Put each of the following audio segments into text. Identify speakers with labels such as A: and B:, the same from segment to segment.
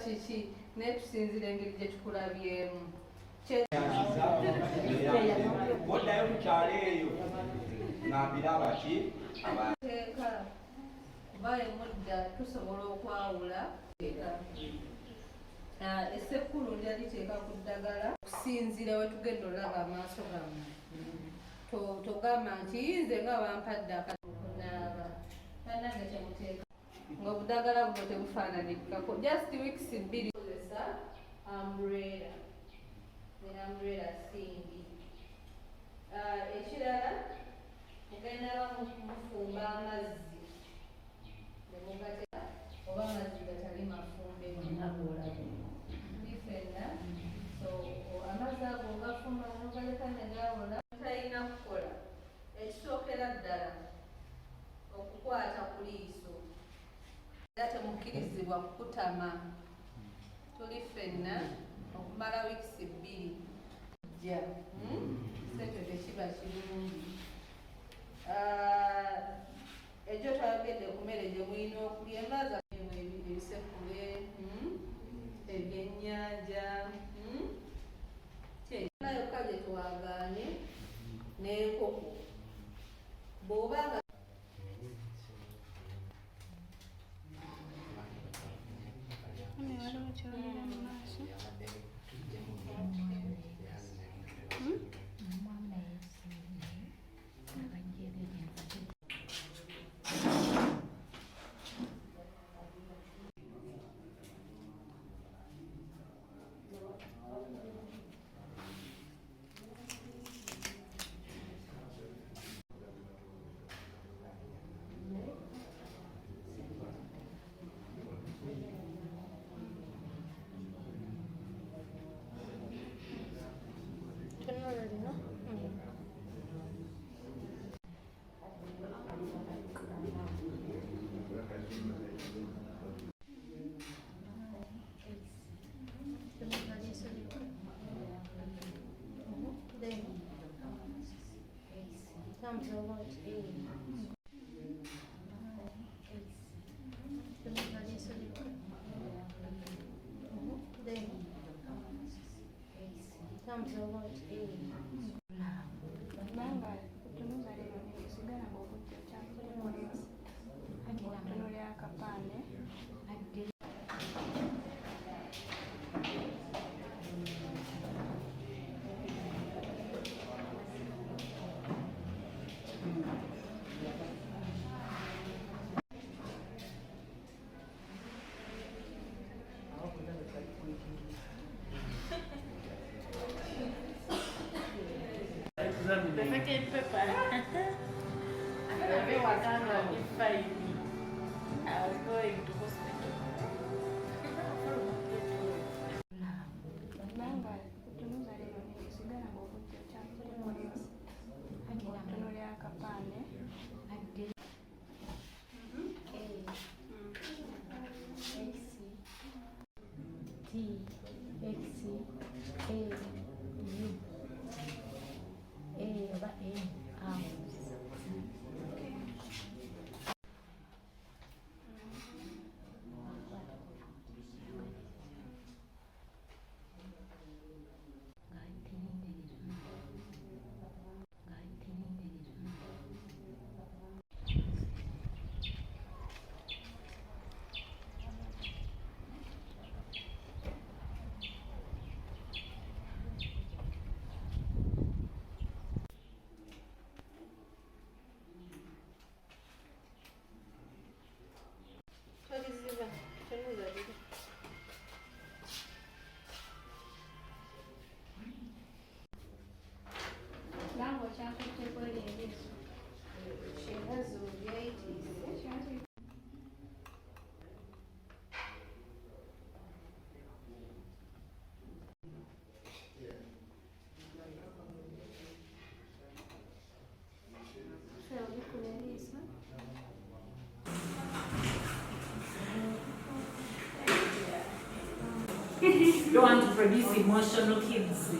A: kiki naye tusinzira engeri gye tukulabyemu.
B: Oddayo ku kyalo eyo ng'ambiraba ki
A: teeka kuba emudda tusobola okwawula essekkulu ndyaliteeka ku ddagala okusinziira we tugenda olaba amaaso gammwe. Togamba nti nze nga bampadde akakunaaba bannange temuteeka nga obuddagala buno tebufaananirikako. Just weeks 2 kozesa umbrella ne umbrella simbi. Ekirala mugenda mufumba amazzi nemugateeka oba amazzi gatali mafumbe nagolabe bifenna. So amazzi ago ngafumba nogaleka negawola. Talina kukola ekisookera ddala okukwata ku liiso era temukkirizibwa kukutama. Tuli ffenna okumala wiikisi 2 ja sekyo tekiba kirungi. Egyo twayogedde ku mmere gye mulina okulya embaaza ebisekule ebyennyanja yokka gye twagaanye n'enkoko bw'obanga comes a lot in. Then comes a lot in.
C: Banga kutunuza lero nekisigala ng'obudde kyakulimulimu okutunulira akapande
D: The packet paper. I was going to hospital.
C: banga kutunuza lero nekisigala ng'obudde kyakulimulimu okutunulira akapande lango kyakutte kwelengeza
A: Kibazo byayitise.
D: You want to produce emotional kids.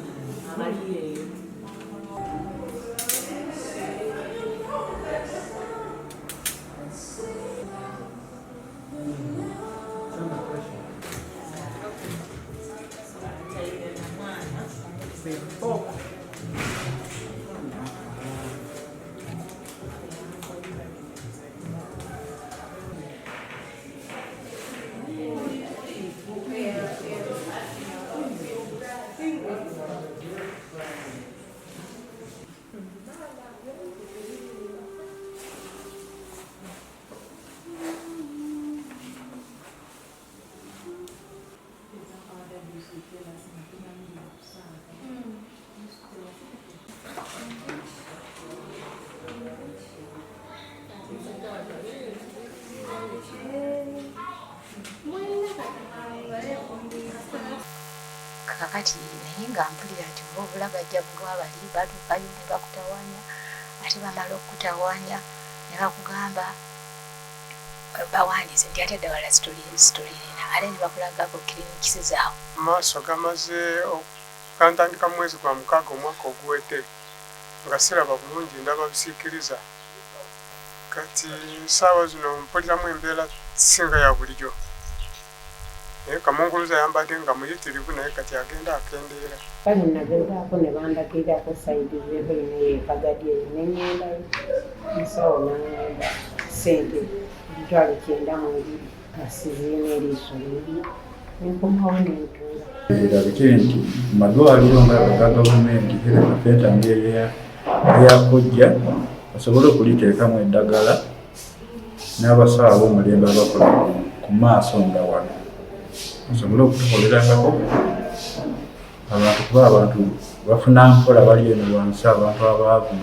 E: kati naye nga mpulira nti oba obulagajja bulwabali baduukayo ne bakutawaanya ate bamala okutawaanya ne bakugamba bawandiise nti ate ddawala zitulirina ate ne bakulagako kilinikisi zaawe.
F: Amaaso gamaze gantandika mu mwezi gwa mukaaga omwaka oguwedde nga siraba bulungi ndaba bisiikiriza. Kati ssaawa zino mpuliramu embeera singa ya bulijjo. Naye Kamunguluza yambadde nga muyitirivu naye kati agenda akendeera.
G: Kale nagezaako ne bandagirako sayidi z'ebiri neyeekagadi eyo ne ŋŋendayo musawo n'aŋŋenda ssente emitwalo 92 asiziina eriiso libi nenkomawo nentuula.
H: Erabike nti amalwaliro nga aga gavumenti era nga twetanga eryakojja basobole okuliteekamu eddagala n'abasawo b'omulembe abakola ku maaso nga wano basobole okutukolerangako abantu kuba abantu bafuna mpola bali eno wansi abantu abaavu.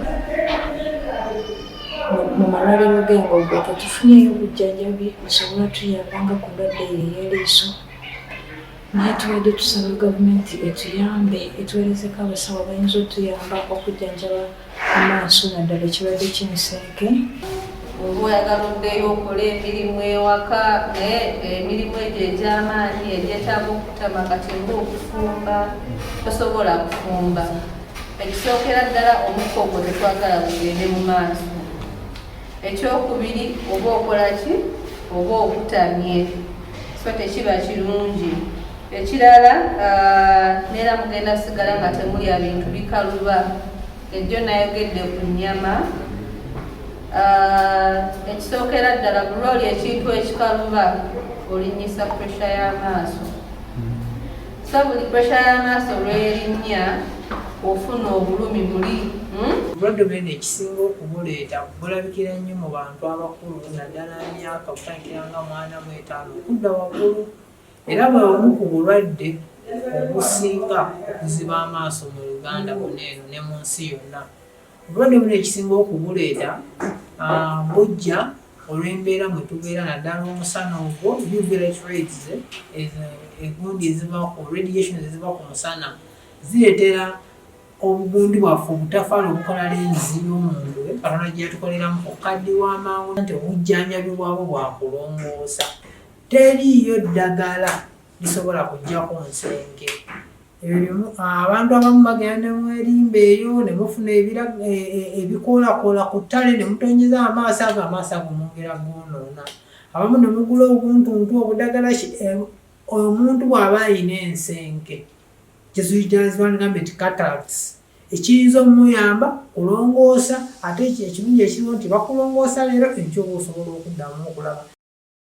I: Mu malwaliro g'Engoggo tetufunyeyo bujjanjabi busobola tuyambanga ku ndwadde eyo ey'eriiso naye tubadde tusaba gavumenti etuyambe etuweerezeko abasawo abayinza otuyamba okujjanjaba amaaso naddala ekirwadde ky'ensenke.
A: Oba oyagala oddeyo okola emirimu ewaka naye emirimu egyo egy'amaanyi ebyetaaga okutama kati ng'okufumba tosobola kufumba. Ekisookera ddala omukka ogwo tetwagala gugende mu maaso. Ekyokubiri oba okola ki oba okutamye so tekiba kirungi. Ekirala neera mugenda kusigala nga temulya bintu bikaluba. Ejjo nayogedde ku nnyama. Ekisookera ddala buli olya ekintu ekikaluba olinyisa puresha y'amaaso. So buli puresha y'amaaso lwerinnya ofuna obulumi muli.
J: Obulwadde bwene ekisinga okubuleeta bulabikira nnyo mu bantu abakulu naddala emyaka okutandikira nga 45 okudda waggulu. Era bwebumu ku bulwadde obusinga okuziba amaaso mu Uganda bonna eno ne mu nsi yonna. Obulwadde buno ekisinga okubuleeta bujja olw'embeera mwe tubeera naddala omusana ogwo UV rays engundi radiation eziva ku musana zireetera obugundi bwaffe obutafaala obukola lenzi y'omuntu Katonda gye yatukoleramu okukaddiwa amangu nti obujjanjabi bwabwo bwakulongoosa. Teriiyo ddagala lisobola kuggyako nsenke. Abantu abamu bagenda mu erimba eyo ne mufuna ebikoolakoola ku ttale ne mutonyeza amaaso ago mwongera goonoona. Abamu ne mugula obuntuntu obudagala omuntu bw'aba ayina ensenke kizigamba nti cataracts ekiyinza omuyamba kulongoosa ate ekirungi ekiriwo nti bakulongoosa leero enkyo oba osobola okuddamu okulaba.